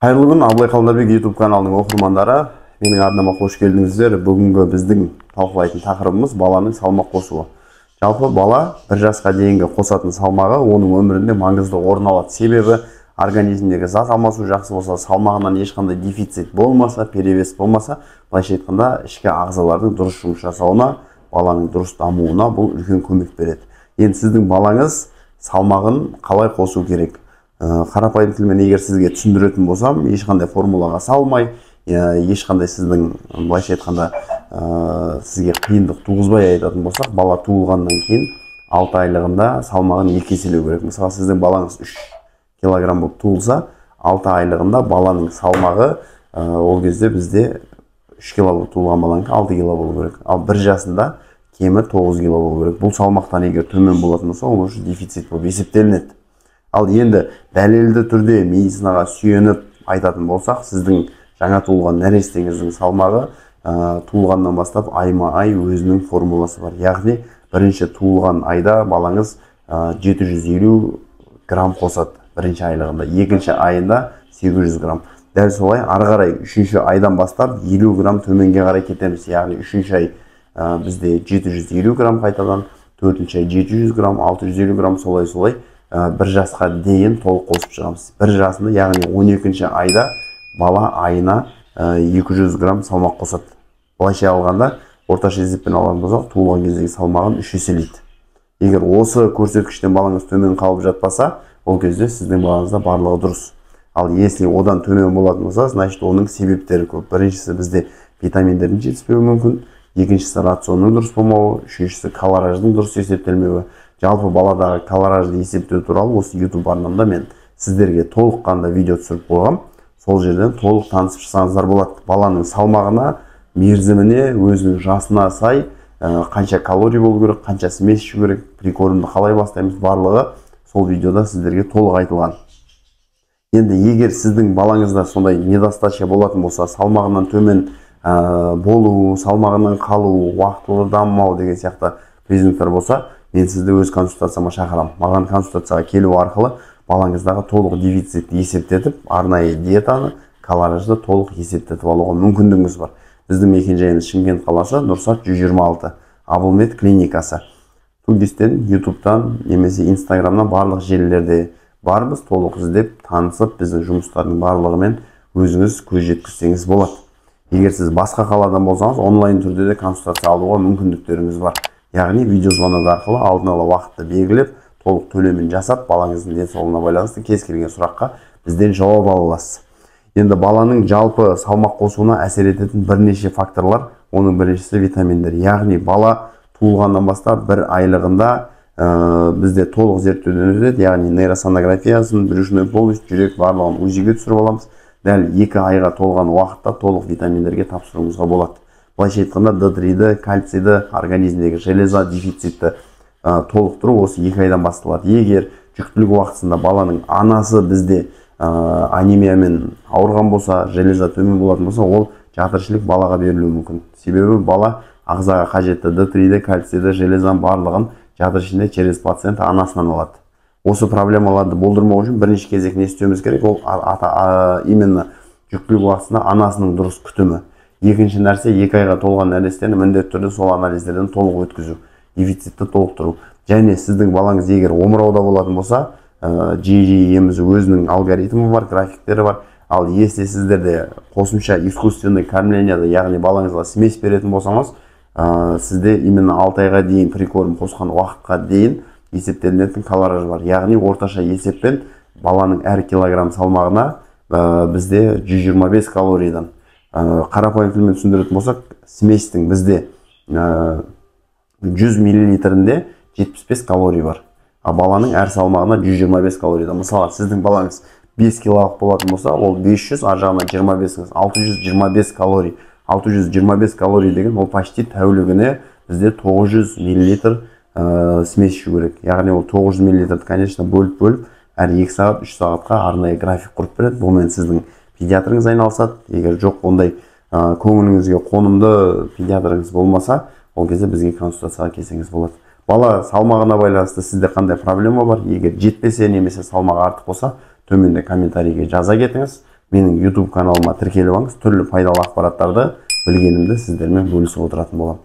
Қайырлы күн, Абылай Қалдарбек YouTube каналының оқырмандары. Менің арнама қош келдіңіздер. Бүгінгі біздің талқылайтын тақырыбымыз баланың салмақ қосуы. Жалпы бала 1 жасқа дейінгі қосатын салмағы оның өмірінде маңызды орын алады. Себебі организмдегі зат алмасу жақсы болса, салмағынан ешқандай дефицит болмаса, перевес болмаса, былайша айтқанда ішкі ағзалардың дұрыс жұмыс жасауына, баланың дұрыс дамуына бұл үлкен көмек береді. Енді сіздің балаңыз салмағын қалай қосу керек? Қарапайым тілмен егер сізге түсіндіретін болсам, ешқандай формулаға салмай, ешқандай сіздің былайша айтқанда сізге қиындық туғызбай айтатын болсақ, бала туылғаннан кейін 6 айлығында салмағын 2 еселеу керек. Мысалы, сіздің балаңыз 3 килограмм болып туылса, 6 айлығында баланың салмағы ол кезде бізде 3 кило болып туылған баланың 6 кило болу керек. Ал 1 жасында кемі 9 кило болу керек. Бұл салмақтан егер төмен болатын болса, ол үшін дефицит болып есептелінеді. Ал енді дәлелді түрде медицинаға сүйеніп айтатын болсақ, сіздің жаңа туылған нәрестеңіздің салмағы туылғаннан бастап айма-ай өзінің формуласы бар. Яғни, бірінші туылған айда балаңыз 750 грамм қосады бірінші айлығында, екінші айында 800 грамм. Дәл солай ары қарай 3-ші айдан бастап 50 грамм төменге қарай кетеміз. Яғни 3-ші ай бізде 750 грамм қайтадан, 4-ші ай 700 грамм, 650 грамм солай 1 жасқа дейін толық қосып шығамыз. 1 жасында, яғни 12-ші айда бала айына 200 грамм салмақ қосады. Былайша алғанда, орташа есеппен алған болсақ, туылған кездегі салмағын 3 еселейді. Егер осы көрсеткіштен балаңыз төмен қалып жатпаса, ол кезде сіздің балаңызда барлығы дұрыс. Ал если одан төмен болатын болса, значит оның себептері көп. Біріншісі бізде витаминдердің жетіспеуі мүмкін, екіншісі рационның дұрыс болмауы, үшіншісі калораждың дұрыс есептелмеуі. Жалпы баладағы калоражды есептеу туралы осы YouTube арнамда мен сіздерге толыққанды видео түсіріп қойғам. Сол жерден толық танысып шықсаңыздар болады. Баланың салмағына, мерзіміне, өзінің жасына сай қанша калорий болу керек, қанша смес ішу керек, прикормды қалай бастаймыз, барлығы сол видеода сіздерге толық айтылған. Енді егер сіздің балаңызда сондай недостача болатын болса, салмағынан төмен болу, салмағынан қалу, уақытылы дамымау деген сияқты признактар болса, мен сізді өз консультацияма шақырам. Маған консультацияға келу арқылы балаңыздағы толық дефицитті есептетіп, арнайы диетаны, калоражды толық есептетіп алуға мүмкіндігіңіз бар. Біздің мекенжайымыз Шымкент қаласы, Нұрсат 126, Абылмет клиникасы. Тугистен, YouTube'дан немесе Instagram'нан барлық желілерде барбыз, толық іздеп, танысып, біздің жұмыстардың барлығымен өзіңіз көз жеткізсеңіз болады. Егер сіз басқа қаладан болсаңыз, онлайн түрде де консультация алуға мүмкіндіктеріңіз бар. Яғни видеозвонок арқылы алдын ала уақытты белгілеп, толық төлемін жасап, балаңыздың денсаулығына байланысты кез келген сұраққа бізден жауап ала аласыз. Енді баланың жалпы салмақ қосуына әсер ететін бірнеше факторлар, оның біріншісі витаминдер. Яғни бала туылғаннан бастап 1 айлығында бізде толық зерттеуден өтеді, яғни нейросонографиясын, брюшной полость, жүрек барлығын УЗИ-ге түсіріп аламыз. Дәл 2 айға толған уақытта толық витаминдерге тапсыруымызға болады. Былайша айтқанда D3-ді, кальцийді, организмдегі железа дефицитті толықтыру осы 2 айдан басталады. Егер жүктілік уақытысында баланың анасы бізде анемиямен ауырған болса, железа төмен болатын болса, ол жатыршылық балаға берілуі мүмкін. Себебі бала ағзаға қажетті D3-ді, кальцийді, железаның барлығын жатыр ішінде через пациент анасынан алады. Осы проблемаларды болдырмау үшін бірінші кезек не істеуіміз керек? Ол именно жүктілік уақытысында анасының дұрыс күтімі. Екінші нәрсе, 2 айға толған нәрестені міндетті түрде сол анализдерден толық өткізу, дефицитті толықтыру. Және сіздің балаңыз егер омырауда болатын болса, жиі емізу өзінің алгоритмі бар, графиктері бар. Ал если сіздерде қосымша искусственный кормленияда, яғни балаңызға смес беретін болсаңыз, сізде именно 6 айға дейін прикорм қосқан уақытқа дейін есептелінетін калораж бар. Яғни орташа есеппен баланың әр килограмм салмағына бізде 125 калорийдан. Қарапайым тілмен түсіндіретін болсақ, сместің бізде 100 мл-інде 75 калорий бар. А баланың әр салмағына 125 калорийдан. Мысалы, сіздің балаңыз 5 килолық болатын болса, ол 500, ар жағынан 25-іңіз, 625 калорий. 625 калорий деген ол почти тәулігіне бізде 900 мл смес ішу керек. Яғни ол 900 мл, конечно, бөліп, әр 2 сағат, 3 сағатқа арнайы график құрып береді. Бұлмен сіздің педиатрыңыз айналысады. Егер жоқ ондай көңіліңізге қонымды педиатрыңыз болмаса, ол кезде бізге консультацияға келсеңіз болады. Бала салмағына байланысты сізде қандай проблема бар? Егер жетпесе немесе салмағы артық болса, төменде комментарийге жаза кетіңіз. менің YouTube каналыма тіркеліп алыңыз. Түрлі пайдалы ақпараттарды білгенімді сіздермен бөлісіп отыратын боламын.